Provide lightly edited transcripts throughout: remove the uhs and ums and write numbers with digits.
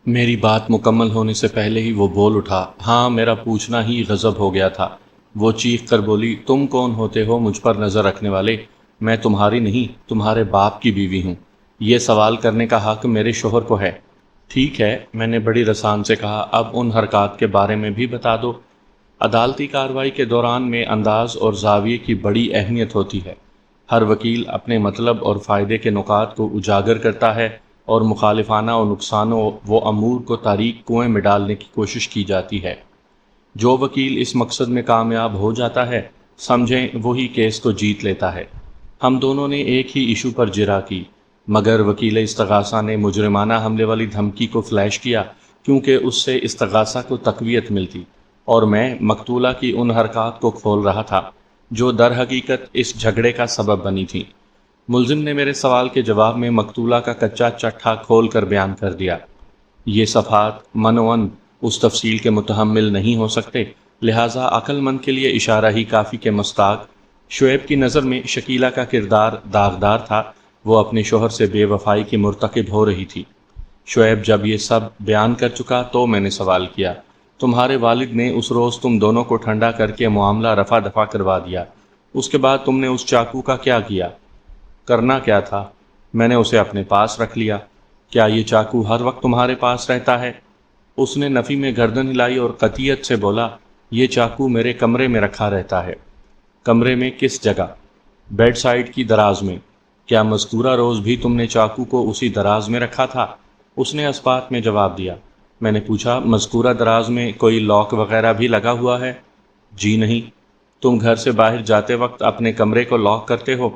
میری بات مکمل ہونے سے پہلے ہی وہ بول اٹھا، ہاں میرا پوچھنا ہی غضب ہو گیا تھا۔ وہ چیخ کر بولی، تم کون ہوتے ہو مجھ پر نظر رکھنے والے؟ میں تمہاری نہیں، تمہارے باپ کی بیوی ہوں۔ یہ سوال کرنے کا حق میرے شوہر کو ہے۔ ٹھیک ہے، میں نے بڑی رسان سے کہا، اب ان حرکات کے بارے میں بھی بتا دو۔ عدالتی کارروائی کے دوران میں انداز اور زاویے کی بڑی اہمیت ہوتی ہے۔ ہر وکیل اپنے مطلب اور فائدے کے نکات کو اجاگر کرتا ہے اور مخالفانہ و نقصانوں و امور کو تاریک کنویں میں ڈالنے کی کوشش کی جاتی ہے۔ جو وکیل اس مقصد میں کامیاب ہو جاتا ہے، سمجھیں وہی کیس کو جیت لیتا ہے۔ ہم دونوں نے ایک ہی ایشو پر جرا کی، مگر وکیل استغاثہ نے مجرمانہ حملے والی دھمکی کو فلیش کیا کیونکہ اس سے استغاثہ کو تقویت ملتی، اور میں مقتولہ کی ان حرکات کو کھول رہا تھا جو در حقیقت اس جھگڑے کا سبب بنی تھیں۔ ملزم نے میرے سوال کے جواب میں مقتولہ کا کچا چٹھا کھول کر بیان کر دیا۔ یہ صفحات منوعاً اس تفصیل کے متحمل نہیں ہو سکتے، لہٰذا عقل مند کے لیے اشارہ ہی کافی کہ مستاق شعیب کی نظر میں شکیلہ کا کردار داغدار تھا۔ وہ اپنے شوہر سے بے وفائی کی مرتکب ہو رہی تھی۔ شعیب جب یہ سب بیان کر چکا تو میں نے سوال کیا، تمہارے والد نے اس روز تم دونوں کو ٹھنڈا کر کے معاملہ رفع دفع کروا دیا، اس کے بعد تم نے اس چاقو کا کیا کیا؟ کرنا کیا تھا؟ میں نے اسے اپنے پاس رکھ لیا۔ کیا یہ چاقو ہر وقت تمہارے پاس رہتا ہے؟ اس نے نفی میں گردن ہلائی اور قطعیت سے بولا، یہ چاقو میرے کمرے میں رکھا رہتا ہے۔ کمرے میں کس جگہ؟ بیڈ سائیڈ کی دراز میں۔ کیا مذکورہ روز بھی تم نے چاقو کو اسی دراز میں رکھا تھا؟ اس نے اسبات میں جواب دیا۔ میں نے پوچھا، مذکورہ دراز میں کوئی لاک وغیرہ بھی لگا ہوا ہے؟ جی نہیں۔ تم گھر سے باہر جاتے وقت اپنے کمرے کو لاک کرتے ہو؟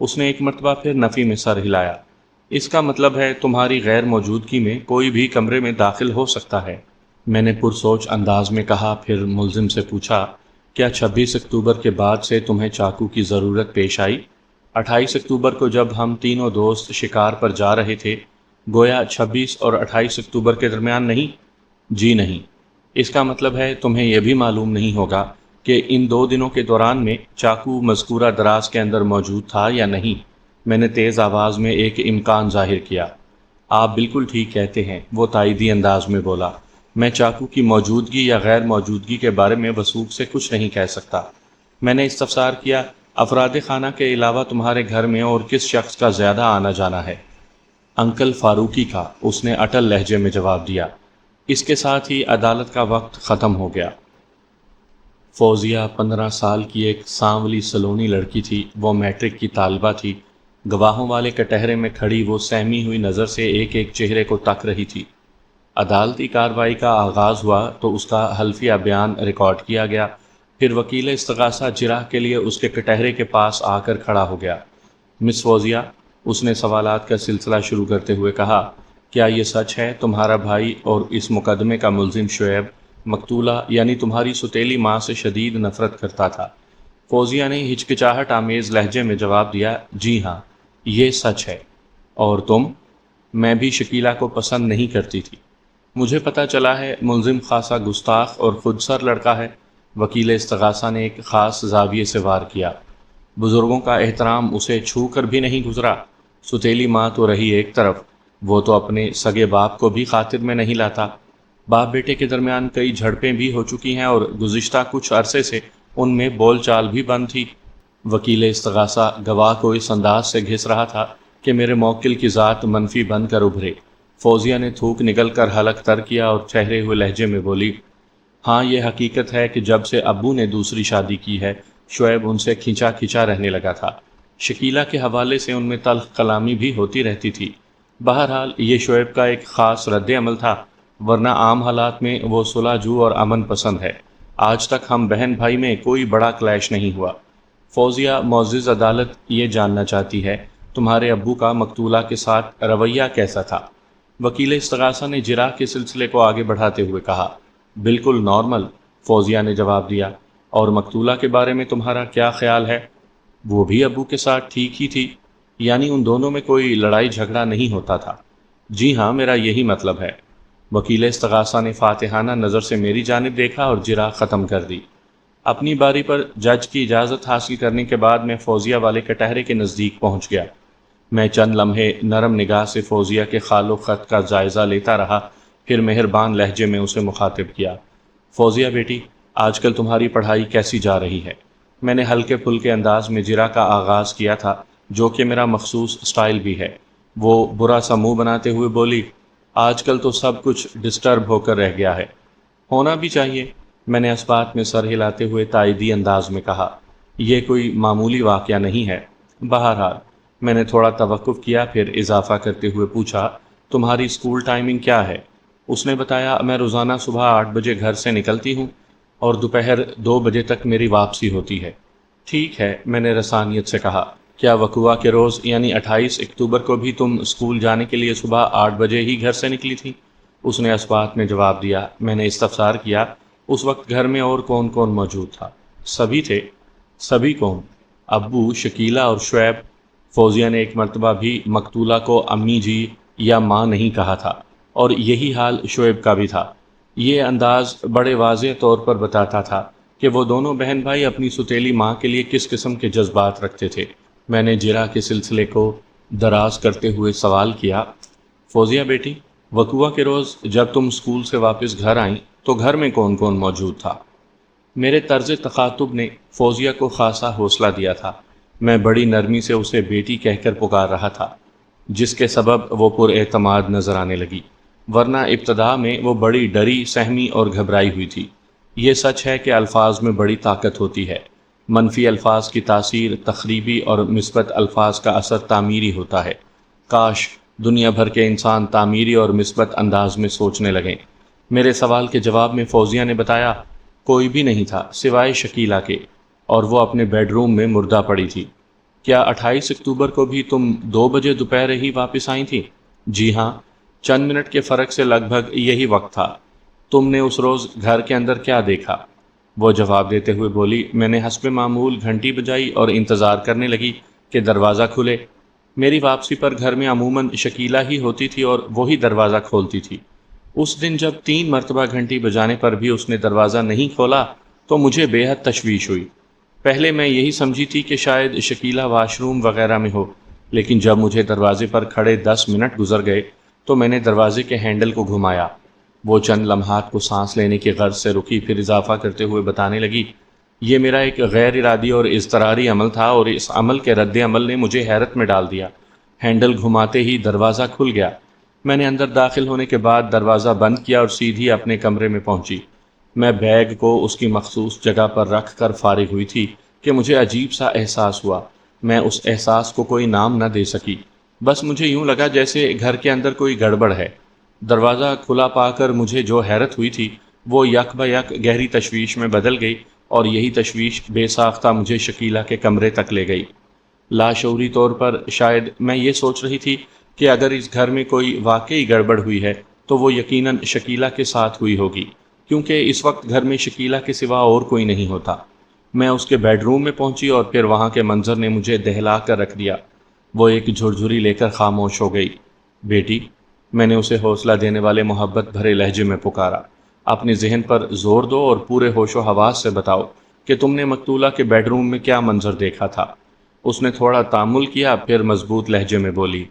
اس نے ایک مرتبہ پھر نفی میں سر ہلایا۔ اس کا مطلب ہے تمہاری غیر موجودگی میں کوئی بھی کمرے میں داخل ہو سکتا ہے۔ میں نے پرسوچ انداز میں کہا، پھر ملزم سے پوچھا، کیا 26 اکتوبر کے بعد سے تمہیں چاقو کی ضرورت پیش آئی؟ 28 اکتوبر کو جب ہم تینوں دوست شکار پر جا رہے تھے، گویا 26 اور 28 اکتوبر کے درمیان نہیں؟ جی نہیں۔ اس کا مطلب ہے تمہیں یہ بھی معلوم نہیں ہوگا کہ ان 2 دنوں کے دوران میں چاقو مذکورہ دراز کے اندر موجود تھا یا نہیں؟ میں نے تیز آواز میں ایک امکان ظاہر کیا۔ آپ بالکل ٹھیک کہتے ہیں، وہ تائیدی انداز میں بولا۔ میں چاقو کی موجودگی یا غیر موجودگی کے بارے میں وثوق سے کچھ نہیں کہہ سکتا۔ میں نے استفسار کیا، افراد خانہ کے علاوہ تمہارے گھر میں اور کس شخص کا زیادہ آنا جانا ہے؟ انکل فاروقی کا، اس نے اٹل لہجے میں جواب دیا۔ اس کے ساتھ ہی عدالت کا وقت ختم ہو گیا۔ فوزیہ 15 سال کی ایک سانولی سلونی لڑکی تھی۔ وہ میٹرک کی طالبہ تھی۔ گواہوں والے کٹہرے میں کھڑی وہ سہمی ہوئی نظر سے ایک ایک چہرے کو تک رہی تھی۔ عدالتی کارروائی کا آغاز ہوا تو اس کا حلفیہ بیان ریکارڈ کیا گیا، پھر وکیل استغاثہ جرح کے لیے اس کے کٹہرے کے پاس آ کر کھڑا ہو گیا۔ مس فوزیہ، اس نے سوالات کا سلسلہ شروع کرتے ہوئے کہا، کیا یہ سچ ہے تمہارا بھائی اور اس مقدمے کا ملزم شعیب مقتولہ یعنی تمہاری ستیلی ماں سے شدید نفرت کرتا تھا؟ فوزیہ نے ہچکچاہٹ آمیز لہجے میں جواب دیا، جی ہاں، یہ سچ ہے۔ اور تم؟ میں بھی شکیلہ کو پسند نہیں کرتی تھی۔ مجھے پتہ چلا ہے ملزم خاصا گستاخ اور خود سر لڑکا ہے۔ وکیل استغاثہ نے ایک خاص زاویے سے وار کیا۔ بزرگوں کا احترام اسے چھو کر بھی نہیں گزرا۔ ستیلی ماں تو رہی ایک طرف، وہ تو اپنے سگے باپ کو بھی خاطر میں نہیں لاتا۔ باپ بیٹے کے درمیان کئی جھڑپیں بھی ہو چکی ہیں اور گزشتہ کچھ عرصے سے ان میں بول چال بھی بند تھی۔ وکیل استغاثہ گواہ کو اس انداز سے گھس رہا تھا کہ میرے موکل کی ذات منفی بن کر ابھرے۔ فوزیہ نے تھوک نگل کر حلق تر کیا اور ٹھہرے ہوئے لہجے میں بولی، ہاں یہ حقیقت ہے کہ جب سے ابو نے دوسری شادی کی ہے، شعیب ان سے کھینچا کھینچا رہنے لگا تھا۔ شکیلہ کے حوالے سے ان میں تلخ کلامی بھی ہوتی رہتی تھی۔ بہرحال یہ شعیب کا ایک خاص رد عمل تھا، ورنہ عام حالات میں وہ صلح جو اور امن پسند ہے۔ آج تک ہم بہن بھائی میں کوئی بڑا کلیش نہیں ہوا۔ فوزیہ، معزز عدالت یہ جاننا چاہتی ہے تمہارے ابو کا مقتولہ کے ساتھ رویہ کیسا تھا؟ وکیل استغاثہ نے جرح کے سلسلے کو آگے بڑھاتے ہوئے کہا، بالکل نارمل، فوزیہ نے جواب دیا۔ اور مقتولہ کے بارے میں تمہارا کیا خیال ہے؟ وہ بھی ابو کے ساتھ ٹھیک ہی تھی، یعنی ان دونوں میں کوئی لڑائی جھگڑا نہیں ہوتا تھا؟ جی ہاں، میرا یہی مطلب ہے۔ وکیل استغاثہ نے فاتحانہ نظر سے میری جانب دیکھا اور جرح ختم کر دی۔ اپنی باری پر جج کی اجازت حاصل کرنے کے بعد میں فوزیہ والے کٹہرے کے نزدیک پہنچ گیا۔ میں چند لمحے نرم نگاہ سے فوزیہ کے خال و خط کا جائزہ لیتا رہا، پھر مہربان لہجے میں اسے مخاطب کیا، فوزیہ بیٹی، آج کل تمہاری پڑھائی کیسی جا رہی ہے؟ میں نے ہلکے پھلکے انداز میں جرا کا آغاز کیا تھا، جو کہ میرا مخصوص سٹائل بھی ہے۔ وہ برا سا منہ بناتے ہوئے بولی، آج کل تو سب کچھ ڈسٹرب ہو کر رہ گیا ہے۔ ہونا بھی چاہیے، میں نے اس بات میں سر ہلاتے ہوئے تائیدی انداز میں کہا، یہ کوئی معمولی واقعہ نہیں ہے۔ بہرحال، میں نے تھوڑا توقف کیا، پھر اضافہ کرتے ہوئے پوچھا، تمہاری اسکول ٹائمنگ کیا ہے؟ اس نے بتایا، میں روزانہ صبح 8 بجے گھر سے نکلتی ہوں اور دوپہر 2 بجے تک میری واپسی ہوتی ہے۔ ٹھیک ہے، میں نے رسانیت سے کہا، کیا وقوعہ کے روز یعنی 28 اکتوبر کو بھی تم اسکول جانے کے لیے صبح 8 بجے ہی گھر سے نکلی تھی؟ اس نے اس بات میں جواب دیا۔ میں نے استفسار کیا، اس وقت گھر میں اور کون کون موجود تھا؟ سبھی تھے۔ سبھی کون؟ ابو، شکیلہ اور شعیب۔ فوزیہ نے ایک مرتبہ بھی مقتولہ کو امی جی یا ماں نہیں کہا تھا، اور یہی حال شعیب کا بھی تھا۔ یہ انداز بڑے واضح طور پر بتاتا تھا کہ وہ دونوں بہن بھائی اپنی ستیلی ماں کے لیے کس قسم کے جذبات رکھتے تھے۔ میں نے جرا کے سلسلے کو دراز کرتے ہوئے سوال کیا، فوزیہ بیٹی، وقوعہ کے روز جب تم اسکول سے واپس گھر آئیں تو گھر میں کون کون موجود تھا؟ میرے طرز تخاطب نے فوزیہ کو خاصا حوصلہ دیا تھا۔ میں بڑی نرمی سے اسے بیٹی کہہ کر پکار رہا تھا، جس کے سبب وہ پر اعتماد نظر آنے لگی، ورنہ ابتدا میں وہ بڑی ڈری، سہمی اور گھبرائی ہوئی تھی۔ یہ سچ ہے کہ الفاظ میں بڑی طاقت ہوتی ہے۔ منفی الفاظ کی تاثیر تخریبی اور مثبت الفاظ کا اثر تعمیری ہوتا ہے۔ کاش دنیا بھر کے انسان تعمیری اور مثبت انداز میں سوچنے لگیں۔ میرے سوال کے جواب میں فوزیہ نے بتایا، کوئی بھی نہیں تھا سوائے شکیلہ کے، اور وہ اپنے بیڈ روم میں مردہ پڑی تھی۔ کیا 28 اکتوبر کو بھی تم 2 بجے دوپہر ہی واپس آئی تھی؟ جی ہاں، چند منٹ کے فرق سے لگ بھگ یہی وقت تھا۔ تم نے اس روز گھر کے اندر کیا دیکھا؟ وہ جواب دیتے ہوئے بولی، میں نے حسب معمول گھنٹی بجائی اور انتظار کرنے لگی کہ دروازہ کھلے۔ میری واپسی پر گھر میں عموماً شکیلہ ہی ہوتی تھی اور وہی دروازہ کھولتی تھی۔ اس دن جب 3 مرتبہ گھنٹی بجانے پر بھی اس نے دروازہ نہیں کھولا تو مجھے بے حد تشویش ہوئی۔ پہلے میں یہی سمجھی تھی کہ شاید شکیلہ واش روم وغیرہ میں ہو، لیکن جب مجھے دروازے پر کھڑے 10 منٹ گزر گئے تو میں نے دروازے کے ہینڈل کو گھمایا۔ وہ چند لمحات کو سانس لینے کی غرض سے رکی، پھر اضافہ کرتے ہوئے بتانے لگی، یہ میرا ایک غیر ارادی اور اضطراری عمل تھا، اور اس عمل کے رد عمل نے مجھے حیرت میں ڈال دیا۔ ہینڈل گھماتے ہی دروازہ کھل گیا۔ میں نے اندر داخل ہونے کے بعد دروازہ بند کیا اور سیدھی اپنے کمرے میں پہنچی۔ میں بیگ کو اس کی مخصوص جگہ پر رکھ کر فارغ ہوئی تھی کہ مجھے عجیب سا احساس ہوا۔ میں اس احساس کو کوئی نام نہ دے سکی، بس مجھے یوں لگا جیسے گھر کے اندر کوئی گڑبڑ ہے۔ دروازہ کھلا پا کر مجھے جو حیرت ہوئی تھی وہ یک بہ یک گہری تشویش میں بدل گئی، اور یہی تشویش بے ساختہ مجھے شکیلہ کے کمرے تک لے گئی۔ لاشعوری طور پر شاید میں یہ سوچ رہی تھی کہ اگر اس گھر میں کوئی واقعی گڑبڑ ہوئی ہے تو وہ یقیناً شکیلہ کے ساتھ ہوئی ہوگی، کیونکہ اس وقت گھر میں شکیلہ کے سوا اور کوئی نہیں ہوتا۔ میں اس کے بیڈ روم میں پہنچی اور پھر وہاں کے منظر نے مجھے دہلا کر رکھ دیا۔ وہ ایک جھرجھری لے کر خاموش ہو گئی۔ بیٹی، میں نے اسے حوصلہ دینے والے محبت بھرے لہجے میں پکارا، اپنے ذہن پر زور دو اور پورے ہوش و حواس سے بتاؤ کہ تم نے مقتولہ کے بیڈ روم میں کیا منظر دیکھا تھا۔ اس نے تھوڑا تامل کیا، پھر مضبوط لہجے میں بولی،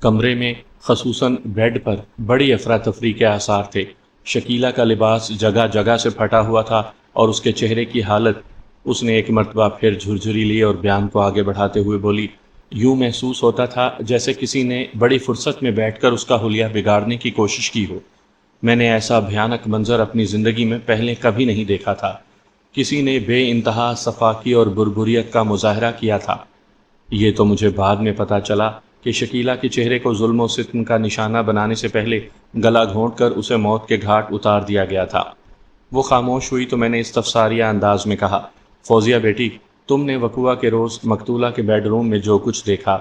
کمرے میں خصوصاً بیڈ پر بڑی افراتفری کے آثار تھے۔ شکیلہ کا لباس جگہ جگہ سے پھٹا ہوا تھا اور اس کے چہرے کی حالت۔ اس نے ایک مرتبہ پھر جھرجھری لی اور بیان کو آگے بڑھاتے ہوئے بولی، یوں محسوس ہوتا تھا جیسے کسی نے بڑی فرصت میں بیٹھ کر اس کا حلیہ بگاڑنے کی کوشش کی ہو۔ میں نے ایسا بھیانک منظر اپنی زندگی میں پہلے کبھی نہیں دیکھا تھا۔ کسی نے بے انتہا صفاقی اور بربریت کا مظاہرہ کیا تھا۔ یہ تو مجھے بعد میں پتہ چلا کہ شکیلہ کے چہرے کو ظلم و ستم کا نشانہ بنانے سے پہلے گلا گھونٹ کر اسے موت کے گھاٹ اتار دیا گیا تھا۔ وہ خاموش ہوئی تو میں نے استفساریہ انداز میں کہا، فوزیہ بیٹی، تم نے وقوعہ کے روز مقتولہ کے بیڈ روم میں جو کچھ دیکھا،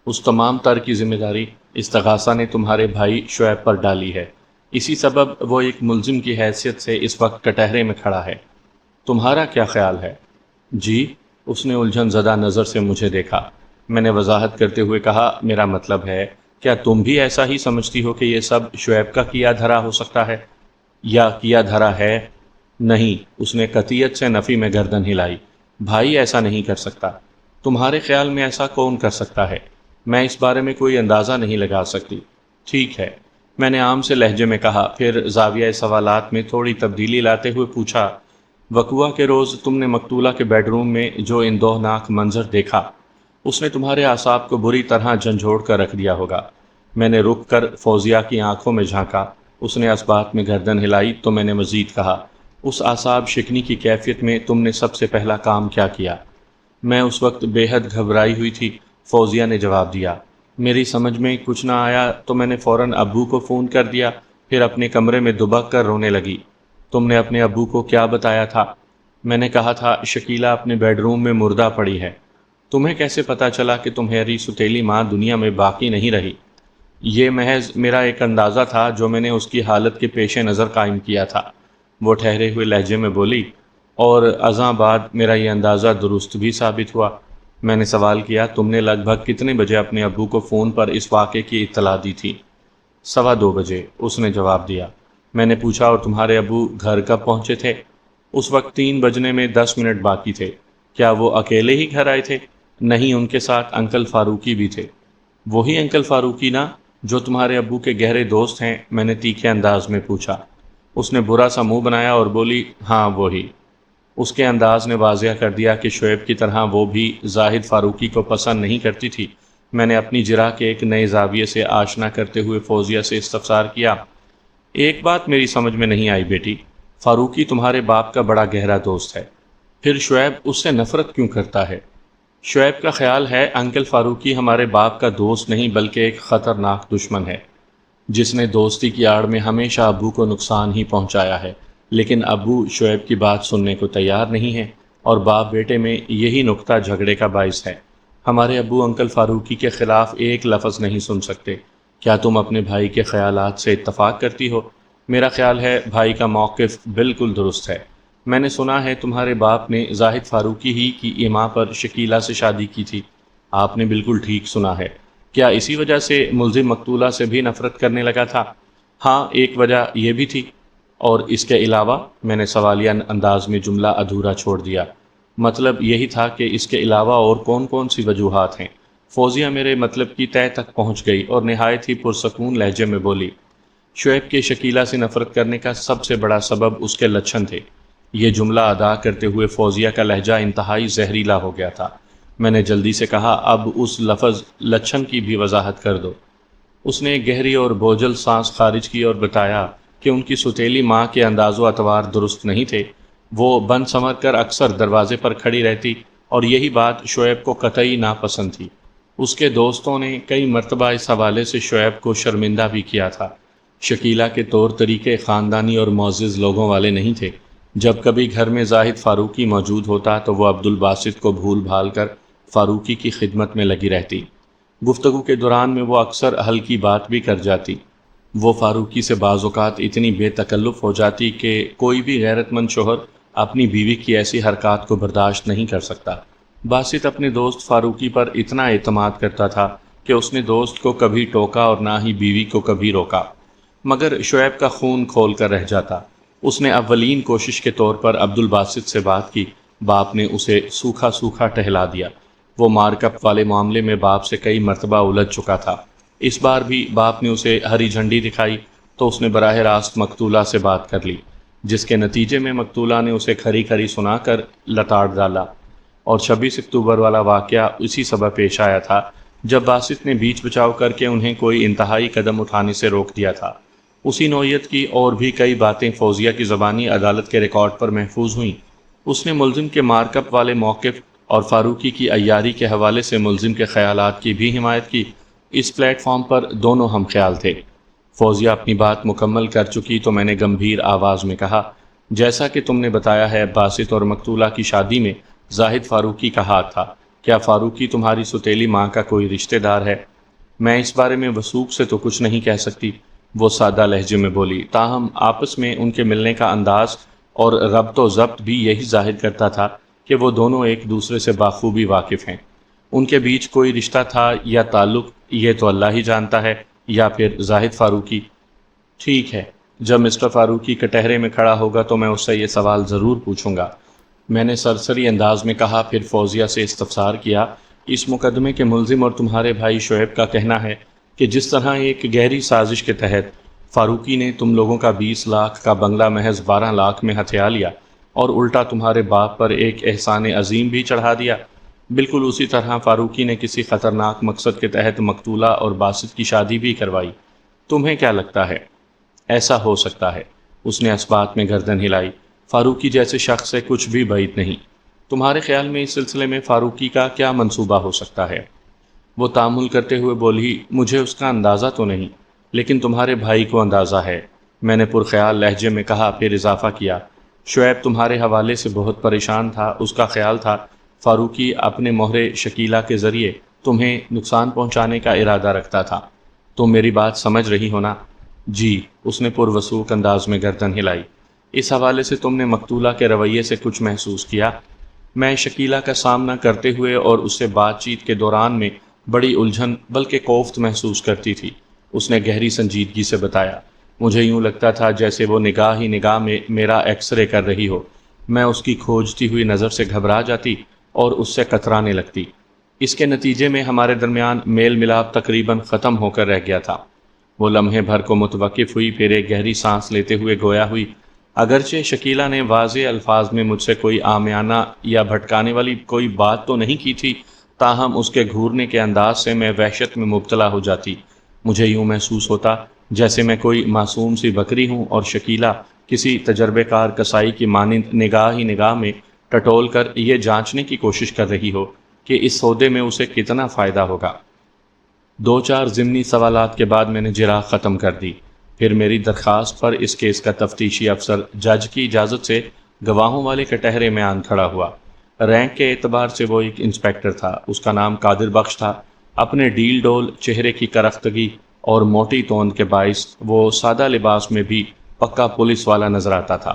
اس تمام تر کی ذمہ داری استغاثہ نے تمہارے بھائی شعیب پر ڈالی ہے۔ اسی سبب وہ ایک ملزم کی حیثیت سے اس وقت کٹہرے میں کھڑا ہے۔ تمہارا کیا خیال ہے؟ جی، اس نے الجھن زدہ نظر سے مجھے دیکھا۔ میں نے وضاحت کرتے ہوئے کہا، میرا مطلب ہے، کیا تم بھی ایسا ہی سمجھتی ہو کہ یہ سب شعیب کا کیا دھرا ہو سکتا ہے یا کیا دھرا ہے؟ نہیں، اس نے قطعیت سے نفی میں گردن ہلائی۔ بھائی ایسا نہیں کر سکتا۔ تمہارے خیال میں ایسا کون کر سکتا ہے؟ میں اس بارے میں کوئی اندازہ نہیں لگا سکتی۔ ٹھیک ہے، میں نے عام سے لہجے میں کہا، پھر زاویہ سوالات میں تھوڑی تبدیلی لاتے ہوئے پوچھا، وقوعہ کے روز تم نے مقتولہ کے بیڈ روم میں جو اندوہناک منظر دیکھا، اس نے تمہارے اعصاب کو بری طرح جھنجھوڑ کر رکھ دیا ہوگا۔ میں نے رک کر فوزیہ کی آنکھوں میں جھانکا، اس نے اس بات میں گردن ہلائی تو میں نے مزید کہا، اس اعصاب شکنی کی کیفیت میں تم نے سب سے پہلا کام کیا کیا؟ میں اس وقت بے حد گھبرائی ہوئی تھی، فوزیہ نے جواب دیا۔ میری سمجھ میں کچھ نہ آیا تو میں نے فوراً ابو کو فون کر دیا، پھر اپنے کمرے میں دبک کر رونے لگی۔ تم نے اپنے ابو کو کیا بتایا تھا؟ میں نے کہا تھا شکیلہ اپنے بیڈ روم میں مردہ پڑی ہے۔ تمہیں کیسے پتا چلا کہ تمہاری ستیلی ماں دنیا میں باقی نہیں رہی؟ یہ محض میرا ایک اندازہ تھا جو میں نے اس کی حالت کے پیش نظر قائم کیا تھا، وہ ٹھہرے ہوئے لہجے میں بولی، اور ازاں بعد میرا یہ اندازہ درست بھی ثابت ہوا۔ میں نے سوال کیا، تم نے لگ بھگ کتنے بجے اپنے ابو کو فون پر اس واقعے کی اطلاع دی تھی؟ 2:15 بجے، اس نے جواب دیا۔ میں نے پوچھا، اور تمہارے ابو گھر کب پہنچے تھے؟ اس وقت 3 بجنے میں 10 منٹ باقی تھے۔ کیا وہ اکیلے ہی گھر آئے تھے؟ نہیں، ان کے ساتھ انکل فاروقی بھی تھے۔ وہی انکل فاروقی نا جو تمہارے ابو کے گہرے دوست ہیں؟ میں نے تیکھے انداز میں پوچھا۔ اس نے برا سا منہ بنایا اور بولی، ہاں وہی۔ اس کے انداز نے واضح کر دیا کہ شعیب کی طرح وہ بھی زاہد فاروقی کو پسند نہیں کرتی تھی۔ میں نے اپنی جرح کے ایک نئے زاویے سے آشنا کرتے ہوئے فوزیہ سے استفسار کیا، ایک بات میری سمجھ میں نہیں آئی بیٹی، فاروقی تمہارے باپ کا بڑا گہرا دوست ہے، پھر شعیب اس سے نفرت کیوں کرتا ہے؟ شعیب کا خیال ہے انکل فاروقی ہمارے باپ کا دوست نہیں بلکہ ایک خطرناک دشمن ہے، جس نے دوستی کی آڑ میں ہمیشہ ابو کو نقصان ہی پہنچایا ہے۔ لیکن ابو شعیب کی بات سننے کو تیار نہیں ہے، اور باپ بیٹے میں یہی نقطہ جھگڑے کا باعث ہے۔ ہمارے ابو انکل فاروقی کے خلاف ایک لفظ نہیں سن سکتے۔ کیا تم اپنے بھائی کے خیالات سے اتفاق کرتی ہو؟ میرا خیال ہے بھائی کا موقف بالکل درست ہے۔ میں نے سنا ہے تمہارے باپ نے زاہد فاروقی ہی کی ایما پر شکیلہ سے شادی کی تھی۔ آپ نے بالکل ٹھیک سنا ہے۔ کیا اسی وجہ سے ملزم مقتولہ سے بھی نفرت کرنے لگا تھا؟ ہاں، ایک وجہ یہ بھی تھی۔ اور اس کے علاوہ؟ میں نے سوالیہ انداز میں جملہ ادھورا چھوڑ دیا۔ مطلب یہی تھا کہ اس کے علاوہ اور کون کون سی وجوہات ہیں؟ فوزیہ میرے مطلب کی تہہ تک پہنچ گئی اور نہایت ہی پرسکون لہجے میں بولی، شعیب کے شکیلہ سے نفرت کرنے کا سب سے بڑا سبب اس کے لچھن تھے۔ یہ جملہ ادا کرتے ہوئے فوزیہ کا لہجہ انتہائی زہریلا ہو گیا تھا۔ میں نے جلدی سے کہا، اب اس لفظ لچھن کی بھی وضاحت کر دو۔ اس نے گہری اور بوجھل سانس خارج کی اور بتایا کہ ان کی ستیلی ماں کے انداز و اطوار درست نہیں تھے۔ وہ بن سنور کر اکثر دروازے پر کھڑی رہتی اور یہی بات شعیب کو قطعی ناپسند تھی۔ اس کے دوستوں نے کئی مرتبہ اس حوالے سے شعیب کو شرمندہ بھی کیا تھا۔ شکیلہ کے طور طریقے خاندانی اور معزز لوگوں والے نہیں تھے۔ جب کبھی گھر میں زاہد فاروقی موجود ہوتا تو وہ عبدالباسط کو بھول بھال کر فاروقی کی خدمت میں لگی رہتی۔ گفتگو کے دوران میں وہ اکثر ہلکی بات بھی کر جاتی۔ وہ فاروقی سے بعض اوقات اتنی بے تکلف ہو جاتی کہ کوئی بھی غیرت مند شوہر اپنی بیوی کی ایسی حرکات کو برداشت نہیں کر سکتا۔ باسط اپنے دوست فاروقی پر اتنا اعتماد کرتا تھا کہ اس نے دوست کو کبھی ٹوکا اور نہ ہی بیوی کو کبھی روکا، مگر شعیب کا خون کھول کر رہ جاتا۔ اس نے اولین کوشش کے طور پر عبدالباسط سے بات کی، باپ نے اسے سوکھا سوکھا ٹہلا دیا۔ وہ مارکپ والے معاملے میں باپ سے کئی مرتبہ الجھ چکا تھا۔ اس بار بھی باپ نے اسے ہری جھنڈی دکھائی تو اس نے براہ راست مقتولہ سے بات کر لی، جس کے نتیجے میں مقتولہ نے اسے کھری کھری سنا کر لتاڑ ڈالا۔ اور 26 اکتوبر والا واقعہ اسی سبب پیش آیا تھا جب باسط نے بیچ بچاؤ کر کے انہیں کوئی انتہائی قدم اٹھانے سے روک دیا تھا۔ اسی نوعیت کی اور بھی کئی باتیں فوزیہ کی زبانی عدالت کے ریکارڈ پر محفوظ ہوئیں۔ اس نے ملزم کے مارکپ والے موقف اور فاروقی کی عیاری کے حوالے سے ملزم کے خیالات کی بھی حمایت کی۔ اس پلیٹ فارم پر دونوں ہم خیال تھے۔ فوزیہ اپنی بات مکمل کر چکی تو میں نے گمبھیر آواز میں کہا، جیسا کہ تم نے بتایا ہے باسط اور مقتولہ کی شادی میں زاہد فاروقی کا ہاتھ تھا۔ کیا فاروقی تمہاری ستیلی ماں کا کوئی رشتہ دار ہے؟ میں اس بارے میں وثوق سے تو کچھ نہیں کہہ سکتی، وہ سادہ لہجے میں بولی، تاہم آپس میں ان کے ملنے کا انداز اور ربط و ضبط بھی یہی ظاہر کرتا تھا کہ وہ دونوں ایک دوسرے سے بخوبی واقف ہیں۔ ان کے بیچ کوئی رشتہ تھا یا تعلق یہ تو اللہ ہی جانتا ہے، یا پھر زاہد فاروقی۔ ٹھیک ہے، جب مسٹر فاروقی کٹہرے میں کھڑا ہوگا تو میں اس سے یہ سوال ضرور پوچھوں گا، میں نے سرسری انداز میں کہا۔ پھر فوزیہ سے استفسار کیا، اس مقدمے کے ملزم اور تمہارے بھائی شعیب کا کہنا ہے کہ جس طرح ایک گہری سازش کے تحت فاروقی نے تم لوگوں کا 20 لاکھ کا بنگلہ محض 12 لاکھ میں ہتھیا لیا اور الٹا تمہارے باپ پر ایک احسان عظیم بھی چڑھا دیا۔ بالکل اسی طرح فاروقی نے کسی خطرناک مقصد کے تحت مقتولہ اور باسط کی شادی بھی کروائی۔ تمہیں کیا لگتا ہے ایسا ہو سکتا ہے؟ اس نے اثبات میں گردن ہلائی۔ فاروقی جیسے شخص سے کچھ بھی بعید نہیں۔ تمہارے خیال میں اس سلسلے میں فاروقی کا کیا منصوبہ ہو سکتا ہے؟ وہ تامل کرتے ہوئے بولی، مجھے اس کا اندازہ تو نہیں، لیکن تمہارے بھائی کو اندازہ ہے۔ میں نے پرخیال لہجے میں کہا، پھر اضافہ کیا، شعیب تمہارے حوالے سے بہت پریشان تھا۔ اس کا خیال تھا فاروقی اپنے مہرے شکیلہ کے ذریعے تمہیں نقصان پہنچانے کا ارادہ رکھتا تھا۔ تم میری بات سمجھ رہی ہو نا؟ جی، اس نے پروسوک انداز میں گردن ہلائی۔ اس حوالے سے تم نے مقتولہ کے رویے سے کچھ محسوس کیا؟ میں شکیلہ کا سامنا کرتے ہوئے اور اس سے بات چیت کے دوران میں بڑی الجھن بلکہ کوفت محسوس کرتی تھی۔ اس نے گہری سنجیدگی سے بتایا، مجھے یوں لگتا تھا جیسے وہ نگاہ ہی نگاہ میں میرا ایکس رے کر رہی ہو۔ میں اس کی کھوجتی ہوئی نظر سے گھبرا جاتی اور اس سے کترانے لگتی۔ اس کے نتیجے میں ہمارے درمیان میل ملاپ تقریباً ختم ہو کر رہ گیا تھا۔ وہ لمحے بھر کو متوقف ہوئی، پھر ایک گہری سانس لیتے ہوئے گویا ہوئی، اگرچہ شکیلہ نے واضح الفاظ میں مجھ سے کوئی عامیانہ یا بھٹکانے والی کوئی بات تو نہیں کی تھی، تاہم اس کے گھورنے کے انداز سے میں وحشت میں مبتلا ہو جاتی۔ مجھے یوں محسوس ہوتا جیسے میں کوئی معصوم سی بکری ہوں اور شکیلہ کسی تجربے کار کسائی کی مانند نگاہ ہی نگاہ میں ٹٹول کر یہ جانچنے کی کوشش کر رہی ہو کہ اس سودے میں اسے کتنا فائدہ ہوگا۔ 2-4 ضمنی سوالات کے بعد میں نے جرح ختم کر دی۔ پھر میری درخواست پر اس کیس کا تفتیشی افسر جج کی اجازت سے گواہوں والے کٹہرے میں آن کھڑا ہوا۔ رینک کے اعتبار سے وہ ایک انسپیکٹر تھا۔ اس کا نام قادر بخش تھا۔ اپنے ڈیل ڈول چہرے کی کرختگی اور موٹی توند کے باعث وہ سادہ لباس میں بھی پکا پولیس والا نظر آتا تھا،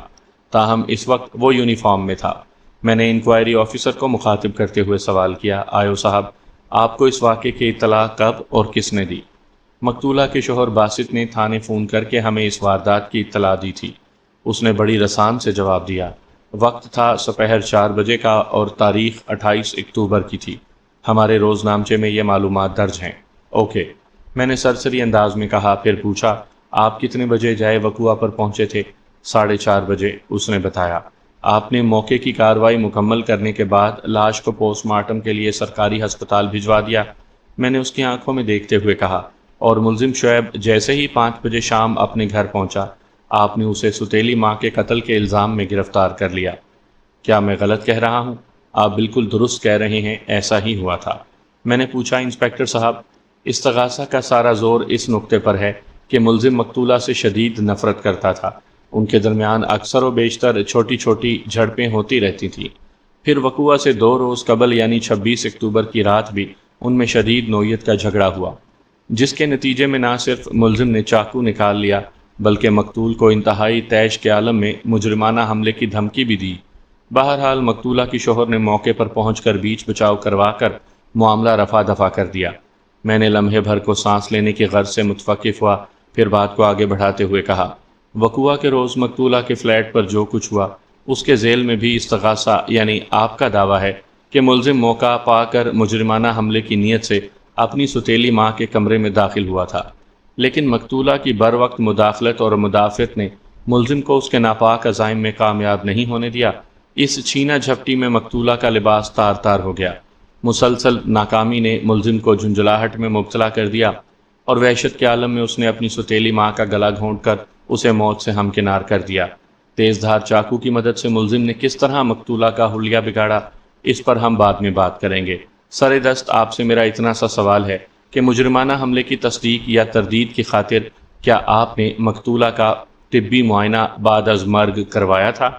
تاہم اس وقت وہ یونیفارم میں تھا۔ میں نے انکوائری آفیسر کو مخاطب کرتے ہوئے سوال کیا، آئیو صاحب، آپ کو اس واقعے کی اطلاع کب اور کس نے دی؟ مقتولہ کے شوہر باسط نے تھانے فون کر کے ہمیں اس واردات کی اطلاع دی تھی۔ اس نے بڑی رسان سے جواب دیا۔ وقت تھا سپہر 4 بجے کا اور تاریخ 28 اکتوبر کی تھی۔ ہمارے روز نامچے میں یہ معلومات درج ہیں۔ اوکے، میں نے سرسری انداز میں کہا، پھر پوچھا، آپ کتنے بجے جائے وقوعہ پر پہنچے تھے؟ 4:30 بجے، اس نے بتایا۔ آپ نے موقع کی کارروائی مکمل کرنے کے بعد لاش کو پوسٹ مارٹم کے لیے سرکاری ہسپتال بھجوا دیا؟ میں نے اس کی آنکھوں میں دیکھتے ہوئے کہا۔ اور ملزم شعیب جیسے ہی 5 بجے شام اپنے گھر پہنچا، آپ نے اسے ستیلی ماں کے قتل کے الزام میں گرفتار کر لیا۔ کیا میں غلط کہہ رہا ہوں؟ آپ بالکل درست کہہ رہے ہیں، ایسا ہی ہوا تھا۔ میں نے پوچھا، انسپیکٹر صاحب، استغاثہ کا سارا زور اس نقطے پر ہے کہ ملزم مقتولہ سے شدید نفرت کرتا تھا۔ ان کے درمیان اکثر و بیشتر چھوٹی چھوٹی جھڑپیں ہوتی رہتی تھیں۔ پھر وقوعہ سے 2 روز قبل یعنی 26 اکتوبر کی رات بھی ان میں شدید نوعیت کا جھگڑا ہوا، جس کے نتیجے میں نہ صرف ملزم نے چاقو نکال لیا بلکہ مقتول کو انتہائی طیش کے عالم میں مجرمانہ حملے کی دھمکی بھی دی۔ بہرحال مقتولہ کی شوہر نے موقع پر پہنچ کر بیچ بچاؤ کروا کر معاملہ رفع دفع کر دیا۔ میں نے لمحے بھر کو سانس لینے کی غرض سے متوقف ہوا، پھر بات کو آگے بڑھاتے ہوئے کہا، وقوعہ کے روز مقتولہ کے فلیٹ پر جو کچھ ہوا اس کے ذیل میں بھی استغاثہ یعنی آپ کا دعویٰ ہے کہ ملزم موقع پا کر مجرمانہ حملے کی نیت سے اپنی ستیلی ماں کے کمرے میں داخل ہوا تھا، لیکن مقتولہ کی بروقت مداخلت اور مدافعت نے ملزم کو اس کے ناپاک عزائم میں کامیاب نہیں ہونے دیا۔ اس چھینا جھپٹی میں مقتولہ کا لباس تار تار ہو گیا۔ مسلسل ناکامی نے ملزم کو جھنجھلاہٹ میں مبتلا کر دیا اور وحشت کے عالم میں اس نے اپنی ستیلی ماں کا گلا گھونٹ کر اسے موت سے ہمکنار کر دیا۔ تیز دھار چاقو کی مدد سے ملزم نے کس طرح مقتولہ کا حلیہ بگاڑا، اس پر ہم بعد میں بات کریں گے۔ سر دست آپ سے میرا اتنا سا سوال ہے کہ مجرمانہ حملے کی تصدیق یا تردید کی خاطر کیا آپ نے مقتولہ کا طبی معائنہ بعد از مرگ کروایا تھا؟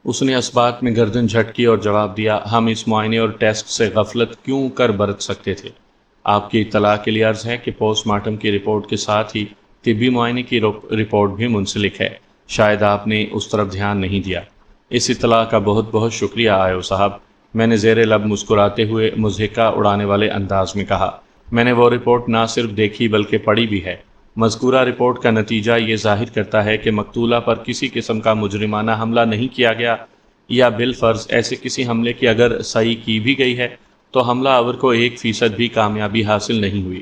اس نے اثبات میں گردن جھٹکی اور جواب دیا، ہم اس معائنے اور ٹیسٹ سے غفلت کیوں کر برت سکتے تھے؟ آپ کی اطلاع کے لیے عرض ہے کہ پوسٹ مارٹم کی رپورٹ کے ساتھ ہی طبی معائنے کی رپورٹ بھی منسلک ہے۔ شاید آپ نے اس طرف دھیان نہیں دیا۔ اس اطلاع کا بہت بہت شکریہ آئیو صاحب، میں نے زیر لب مسکراتے ہوئے مضحکہ اڑانے والے انداز میں کہا۔ میں نے وہ رپورٹ نہ صرف دیکھی بلکہ پڑھی بھی ہے۔ مذکورہ رپورٹ کا نتیجہ یہ ظاہر کرتا ہے کہ مقتولہ پر کسی قسم کا مجرمانہ حملہ نہیں کیا گیا، یا بالفرض ایسے کسی حملے کی اگر صحیح کی بھی گئی ہے تو حملہ آور کو 1% بھی کامیابی حاصل نہیں ہوئی۔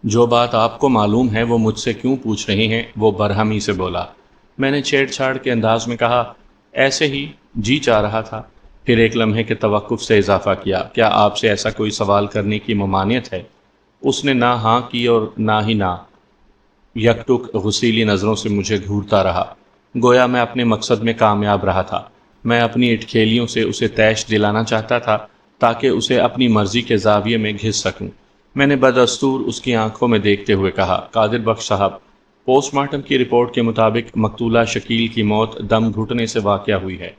جو بات آپ کو معلوم ہے وہ مجھ سے کیوں پوچھ رہے ہیں؟ وہ برہمی سے بولا۔ میں نے چھیڑ چھاڑ کے انداز میں کہا، ایسے ہی جی چاہ رہا تھا۔ پھر ایک لمحے کے توقف سے اضافہ کیا، کیا آپ سے ایسا کوئی سوال کرنے کی ممانعت ہے؟ اس نے نہ ہاں کی اور نہ ہی نہ، یکٹک غسیلی نظروں سے مجھے گھورتا رہا، گویا میں اپنے مقصد میں کامیاب رہا تھا۔ میں اپنی اٹکھیلیوں سے اسے تیش دلانا چاہتا تھا تاکہ اسے اپنی مرضی کے زاویے میں گھس سکوں۔ میں نے بدستور اس کی آنکھوں میں دیکھتے ہوئے کہا، قادر بخش صاحب، پوسٹ مارٹم کی رپورٹ کے مطابق مقتولہ شکیل کی موت دم گھٹنے سے واقع ہوئی ہے،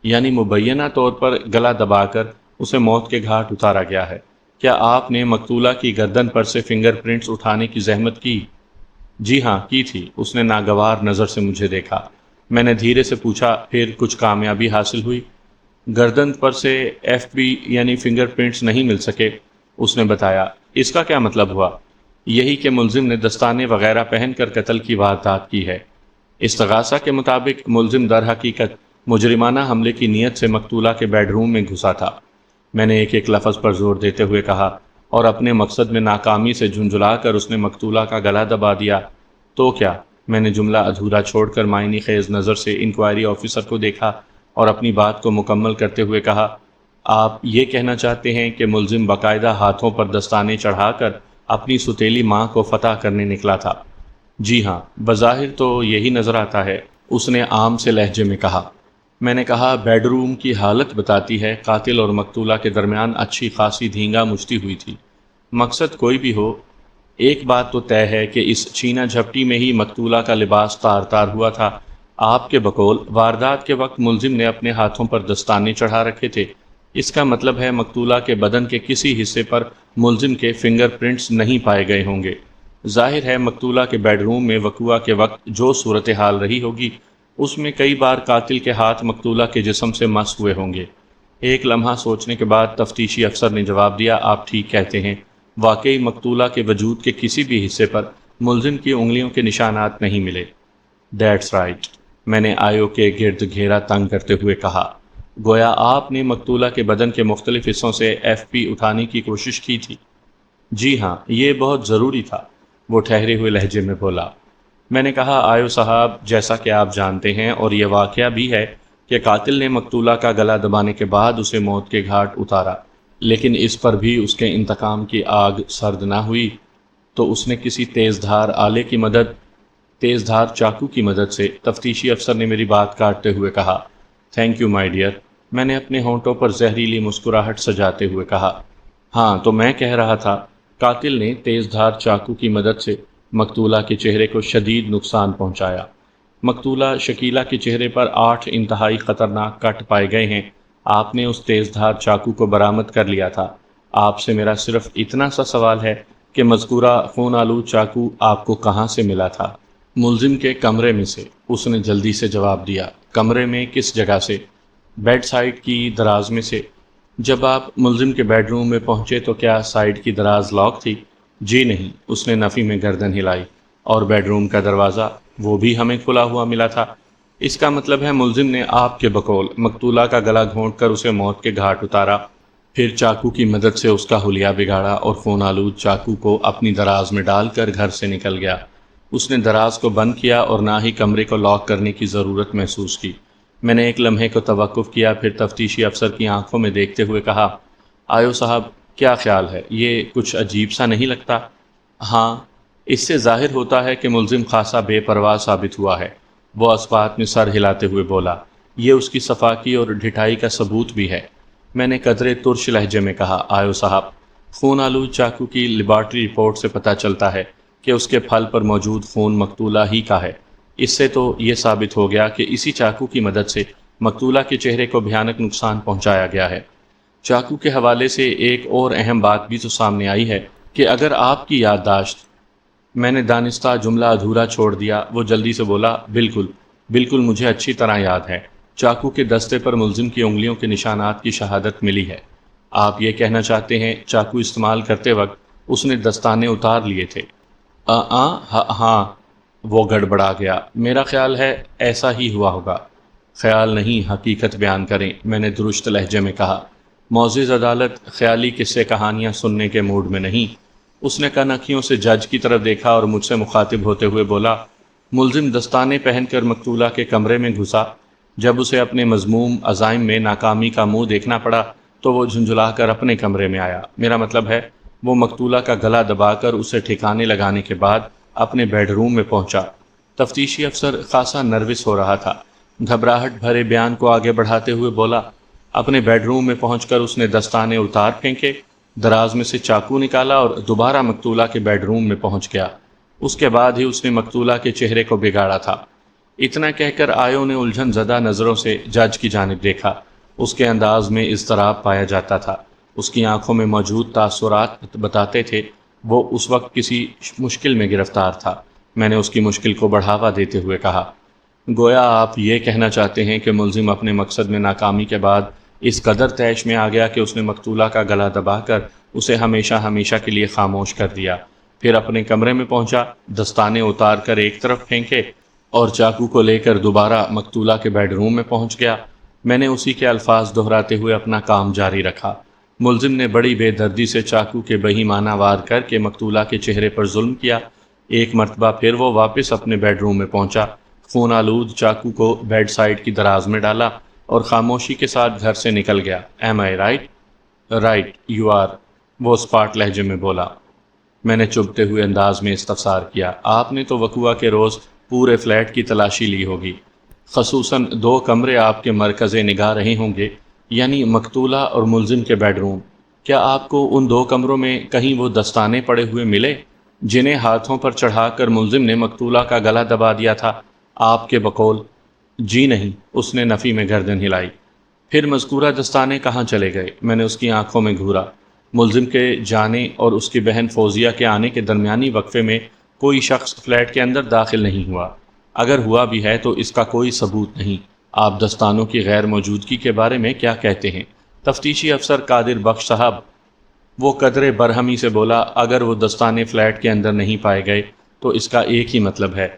یعنی مبینہ طور پر گلا دبا کر اسے موت کے گھاٹ اتارا گیا ہے۔ کیا آپ نے مقتولہ کی گردن پر سے فنگر پرنٹس اٹھانے کی زحمت کی؟ جی ہاں کی تھی۔ اس نے ناگوار نظر سے مجھے دیکھا۔ میں نے دھیرے سے پوچھا، پھر کچھ کامیابی حاصل ہوئی؟ گردن پر سے ایف بی یعنی فنگر پرنٹس نہیں مل سکے، اس نے بتایا۔ اس کا کیا مطلب ہوا؟ یہی کہ ملزم نے دستانے وغیرہ پہن کر قتل کی واردات کی ہے۔ استغاثہ کے مطابق ملزم در حقیقت مجرمانہ حملے کی نیت سے مقتولہ کے بیڈ روم میں گھسا تھا۔ میں نے ایک ایک لفظ پر زور دیتے ہوئے کہا، اور اپنے مقصد میں ناکامی سے جھنجھلا کر اس نے مقتولہ کا گلا دبا دیا تو کیا؟ میں نے جملہ ادھورا چھوڑ کر معنی خیز نظر سے انکوائری آفیسر کو دیکھا اور اپنی بات کو مکمل کرتے ہوئے کہا، آپ یہ کہنا چاہتے ہیں کہ ملزم باقاعدہ ہاتھوں پر دستانے چڑھا کر اپنی ستیلی ماں کو فتح کرنے نکلا تھا؟ جی ہاں، بظاہر تو یہی نظر آتا ہے، اس نے عام سے لہجے میں کہا۔ میں نے کہا، بیڈ روم کی حالت بتاتی ہے قاتل اور مقتولہ کے درمیان اچھی خاصی دھینگا مچتی ہوئی تھی۔ مقصد کوئی بھی ہو، ایک بات تو طے ہے کہ اس چھینا جھپٹی میں ہی مقتولہ کا لباس تار تار ہوا تھا۔ آپ کے بقول واردات کے وقت ملزم نے اپنے ہاتھوں پر دستانے چڑھا رکھے تھے، اس کا مطلب ہے مقتولہ کے بدن کے کسی حصے پر ملزم کے فنگر پرنٹس نہیں پائے گئے ہوں گے۔ ظاہر ہے مقتولہ کے بیڈ روم میں وقوعہ کے وقت جو صورتحال رہی ہوگی اس میں کئی بار قاتل کے ہاتھ مقتولہ کے جسم سے مس ہوئے ہوں گے۔ ایک لمحہ سوچنے کے بعد تفتیشی افسر نے جواب دیا، آپ ٹھیک کہتے ہیں، واقعی مقتولہ کے وجود کے کسی بھی حصے پر ملزم کی انگلیوں کے نشانات نہیں ملے۔ دیٹس رائٹ، میں نے آیو کے گرد گھیرا تنگ کرتے ہوئے کہا، گویا آپ نے مقتولہ کے بدن کے مختلف حصوں سے ایف پی اٹھانے کی کوشش کی تھی؟ جی ہاں، یہ بہت ضروری تھا، وہ ٹھہرے ہوئے لہجے میں بولا۔ میں نے کہا، آیو صاحب، جیسا کہ آپ جانتے ہیں اور یہ واقعہ بھی ہے کہ قاتل نے مقتولہ کا گلا دبانے کے بعد اسے موت کے گھاٹ اتارا، لیکن اس پر بھی اس کے انتقام کی آگ سرد نہ ہوئی تو اس نے کسی تیز دھار آلے کی مدد، تیز دھار چاقو کی مدد سے، تفتیشی افسر نے میری بات کاٹتے ہوئے کہا۔ تھینک یو مائی ڈیئر، میں نے اپنے ہونٹوں پر زہریلی مسکراہٹ سجاتے ہوئے کہا۔ ہاں تو میں کہہ رہا تھا، قاتل نے تیز دھار چاقو کی مدد سے مقتولہ کے چہرے کو شدید نقصان پہنچایا۔ مقتولہ شکیلہ کے چہرے پر 8 انتہائی خطرناک کٹ پائے گئے ہیں۔ آپ نے اس تیز دھار چاقو کو برآمد کر لیا تھا۔ آپ سے میرا صرف اتنا سا سوال ہے کہ مذکورہ خون آلود چاقو آپ کو کہاں سے ملا تھا؟ ملزم کے کمرے میں سے، اس نے جلدی سے جواب دیا۔ کمرے میں کس جگہ سے؟ بیڈ سائڈ کی دراز میں سے۔ جب آپ ملزم کے بیڈ روم میں پہنچے تو کیا سائڈ کی دراز لاک تھی؟ جی نہیں، اس نے نفی میں گردن ہلائی۔ اور بیڈ روم کا دروازہ؟ وہ بھی ہمیں کھلا ہوا ملا تھا۔ اس کا مطلب ہے ملزم نے آپ کے بقول مقتولہ کا گلا گھونٹ کر اسے موت کے گھاٹ اتارا، پھر چاقو کی مدد سے اس کا حلیہ بگاڑا اور خون آلود چاقو کو اپنی دراز میں ڈال کر گھر سے نکل گیا۔ اس نے دراز کو بند کیا اور نہ ہی کمرے کو لاک کرنے کی ضرورت محسوس کی۔ میں نے ایک لمحے کو توقف کیا، پھر تفتیشی افسر کی آنکھوں میں دیکھتے ہوئے کہا، آیو صاحب، کیا خیال ہے؟ یہ کچھ عجیب سا نہیں لگتا؟ ہاں، اس سے ظاہر ہوتا ہے کہ ملزم خاصا بے پرواہ ثابت ہوا ہے، وہ اسبات میں سر ہلاتے ہوئے بولا۔ یہ اس کی صفاکی اور ڈھٹائی کا ثبوت بھی ہے۔ میں نے قدرے ترش لہجے میں کہا، آیو صاحب، خون آلود چاقو کی لیبارٹری رپورٹ سے پتہ چلتا ہے کہ اس کے پھل پر موجود خون مقتولہ ہی کا ہے۔ اس سے تو یہ ثابت ہو گیا کہ اسی چاقو کی مدد سے مقتولہ کے چہرے کو بھیانک نقصان پہنچایا گیا ہے۔ چاقو کے حوالے سے ایک اور اہم بات بھی تو سامنے آئی ہے کہ اگر آپ کی یادداشت، میں نے دانستہ جملہ ادھورا چھوڑ دیا۔ وہ جلدی سے بولا، بالکل بالکل، مجھے اچھی طرح یاد ہے، چاقو کے دستے پر ملزم کی انگلیوں کے نشانات کی شہادت ملی ہے۔ آپ یہ کہنا چاہتے ہیں چاقو استعمال کرتے وقت اس نے دستانے اتار لیے تھے؟ ہاں، وہ گڑبڑا گیا۔ میرا خیال ہے ایسا ہی ہوا ہوگا۔ خیال نہیں، حقیقت بیان کریں، میں نے درست لہجے میں کہا۔ معزز عدالت، خیالی قصے کہانیاں سننے کے موڈ میں نہیں۔ اس نے کنکھیوں سے جج کی طرف دیکھا اور مجھ سے مخاطب ہوتے ہوئے بولا، ملزم دستانے پہن کر مقتولہ کے کمرے میں گھسا۔ جب اسے اپنے مذموم عزائم میں ناکامی کا منہ دیکھنا پڑا تو وہ جھنجھلا کر اپنے کمرے میں آیا۔ میرا مطلب ہے وہ مقتولہ کا گلا دبا کر اسے ٹھکانے لگانے کے بعد اپنے بیڈ روم میں پہنچا۔ تفتیشی افسر خاصا نروس ہو رہا تھا۔ گھبراہٹ بھرے بیان کو آگے بڑھاتے ہوئے بولا، اپنے بیڈ روم میں پہنچ کر اس نے دستانے اتار پھینکے، دراز میں سے چاقو نکالا اور دوبارہ مقتولہ کے بیڈ روم میں پہنچ گیا۔ اس کے بعد ہی اس نے مقتولہ کے چہرے کو بگاڑا تھا۔ اتنا کہہ کر آیو نے الجھن زدہ نظروں سے جج کی جانب دیکھا۔ اس کے انداز میں اضطراب پایا جاتا تھا۔ اس کی آنکھوں میں موجود تاثرات بتاتے تھے وہ اس وقت کسی مشکل میں گرفتار تھا۔ میں نے اس کی مشکل کو بڑھاوا دیتے ہوئے کہا، گویا آپ یہ کہنا چاہتے ہیں کہ ملزم اپنے مقصد میں ناکامی کے بعد اس قدر طیش میں آ گیا کہ اس نے مقتولہ کا گلا دبا کر اسے ہمیشہ ہمیشہ کے لیے خاموش کر دیا، پھر اپنے کمرے میں پہنچا، دستانے اتار کر ایک طرف پھینکے اور چاقو کو لے کر دوبارہ مقتولہ کے بیڈ روم میں پہنچ گیا۔ میں نے اسی کے الفاظ دہراتے ہوئے اپنا کام جاری رکھا۔ ملزم نے بڑی بے دردی سے چاقو کے بہیمانہ وار کر کے مقتولہ کے چہرے پر ظلم کیا۔ ایک مرتبہ پھر وہ واپس اپنے بیڈ روم میں پہنچا، خون آلود چاقو کو بیڈ سائڈ کی دراز میں ڈالا اور خاموشی کے ساتھ گھر سے نکل گیا۔ Am I right? Right you are, وہ اسپاٹ لہجے میں بولا۔ میں نے چبھتے ہوئے انداز میں استفسار کیا، آپ نے تو وقوع کے روز پورے فلیٹ کی تلاشی لی ہوگی، خصوصاً 2 کمرے آپ کے مرکز نگاہ رہے ہوں گے، یعنی مقتولہ اور ملزم کے بیڈ روم۔ کیا آپ کو ان 2 کمروں میں کہیں وہ دستانے پڑے ہوئے ملے جنہیں ہاتھوں پر چڑھا کر ملزم نے مقتولہ کا گلا دبا دیا تھا آپ کے بقول؟ جی نہیں، اس نے نفی میں گردن ہلائی۔ پھر مذکورہ دستانے کہاں چلے گئے؟ میں نے اس کی آنکھوں میں گھورا۔ ملزم کے جانے اور اس کی بہن فوزیہ کے آنے کے درمیانی وقفے میں کوئی شخص فلیٹ کے اندر داخل نہیں ہوا۔ اگر ہوا بھی ہے تو اس کا کوئی ثبوت نہیں۔ آپ دستانوں کی غیر موجودگی کے بارے میں کیا کہتے ہیں؟ تفتیشی افسر قادر بخش صاحب، وہ قدرے برہمی سے بولا، اگر وہ دستانے فلیٹ کے اندر نہیں پائے گئے تو اس کا ایک ہی مطلب ہے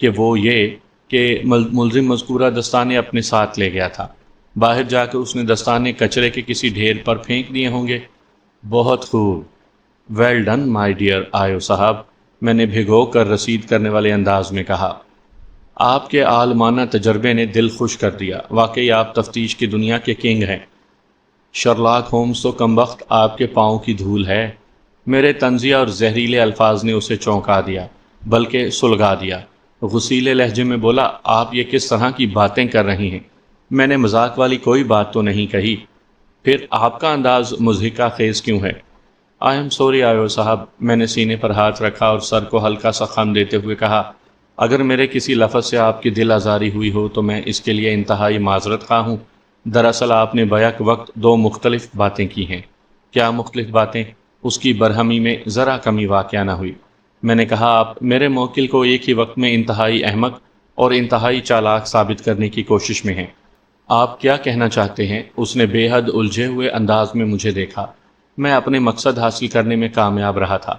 کہ وہ یہ کہ ملزم مذکورہ دستانے اپنے ساتھ لے گیا تھا۔ باہر جا کے اس نے دستانے کچرے کے کسی ڈھیر پر پھینک دیے ہوں گے۔ بہت خوب، ویل ڈن مائی ڈیئر آیو صاحب، میں نے بھگو کر رسید کرنے والے انداز میں کہا۔ آپ کے عالمانہ تجربے نے دل خوش کر دیا، واقعی آپ تفتیش کی دنیا کے کنگ ہیں۔ شرلاک ہومز تو کمبخت آپ کے پاؤں کی دھول ہے۔ میرے طنزیہ اور زہریلے الفاظ نے اسے چونکا دیا، بلکہ سلگا دیا۔ غصیلے لہجے میں بولا، آپ یہ کس طرح کی باتیں کر رہی ہیں؟ میں نے مذاق والی کوئی بات تو نہیں کہی۔ پھر آپ کا انداز مضحکہ خیز کیوں ہے؟ آئی ایم سوری آیو صاحب، میں نے سینے پر ہاتھ رکھا اور سر کو ہلکا سا خم دیتے ہوئے کہا، اگر میرے کسی لفظ سے آپ کی دل آزاری ہوئی ہو تو میں اس کے لیے انتہائی معذرت خواہ ہوں۔ دراصل آپ نے بیک وقت 2 مختلف باتیں کی ہیں۔ کیا مختلف باتیں؟ اس کی برہمی میں ذرا کمی واقع نہ ہوئی۔ میں نے کہا، آپ میرے موکل کو ایک ہی وقت میں انتہائی احمق اور انتہائی چالاک ثابت کرنے کی کوشش میں ہیں۔ آپ کیا کہنا چاہتے ہیں؟ اس نے بے حد الجھے ہوئے انداز میں مجھے دیکھا۔ میں اپنے مقصد حاصل کرنے میں کامیاب رہا تھا۔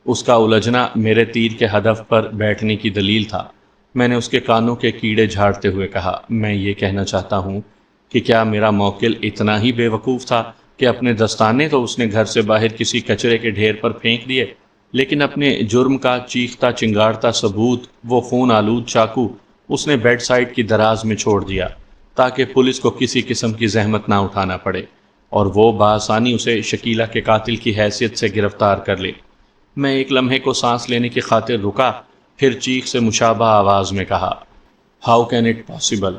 اس کا الجھنا میرے تیر کے ہدف پر بیٹھنے کی دلیل تھا۔ میں نے اس کے کانوں کے کیڑے جھاڑتے ہوئے کہا، میں یہ کہنا چاہتا ہوں کہ کیا میرا موکل اتنا ہی بے وقوف تھا کہ اپنے دستانے تو اس نے گھر سے باہر کسی کچرے کے ڈھیر پر پھینک دیے، لیکن اپنے جرم کا چیختا چنگاڑتا ثبوت، وہ خون آلود چاقو، اس نے بیڈ سائڈ کی دراز میں چھوڑ دیا تاکہ پولیس کو کسی قسم کی زحمت نہ اٹھانا پڑے اور وہ بآسانی اسے شکیلہ کے قاتل کی حیثیت سے گرفتار کر لے۔ میں ایک لمحے کو سانس لینے کی خاطر رکا، پھر چیخ سے مشابہ آواز میں کہا، how can it possible?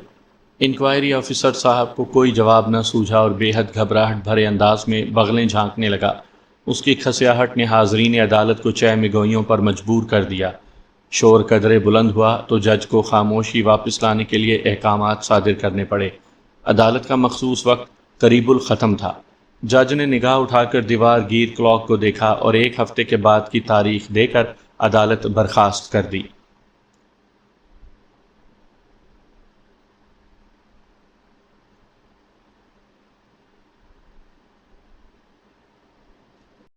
Inquiry officer صاحب کو کوئی جواب نہ سوجھا اور بے حد گھبراہٹ بھرے انداز میں بغلیں جھانکنے لگا۔ اس کی کھسیاہٹ نے حاضرین عدالت کو چہ مگوئیوں پر مجبور کر دیا۔ شور قدرے بلند ہوا تو جج کو خاموشی واپس لانے کے لیے احکامات صادر کرنے پڑے۔ عدالت کا مخصوص وقت قریب الختم تھا۔ جج نے نگاہ اٹھا کر دیوار گیر کلاک کو دیکھا اور 1 ہفتے کے بعد کی تاریخ دے کر عدالت برخاست کر دی۔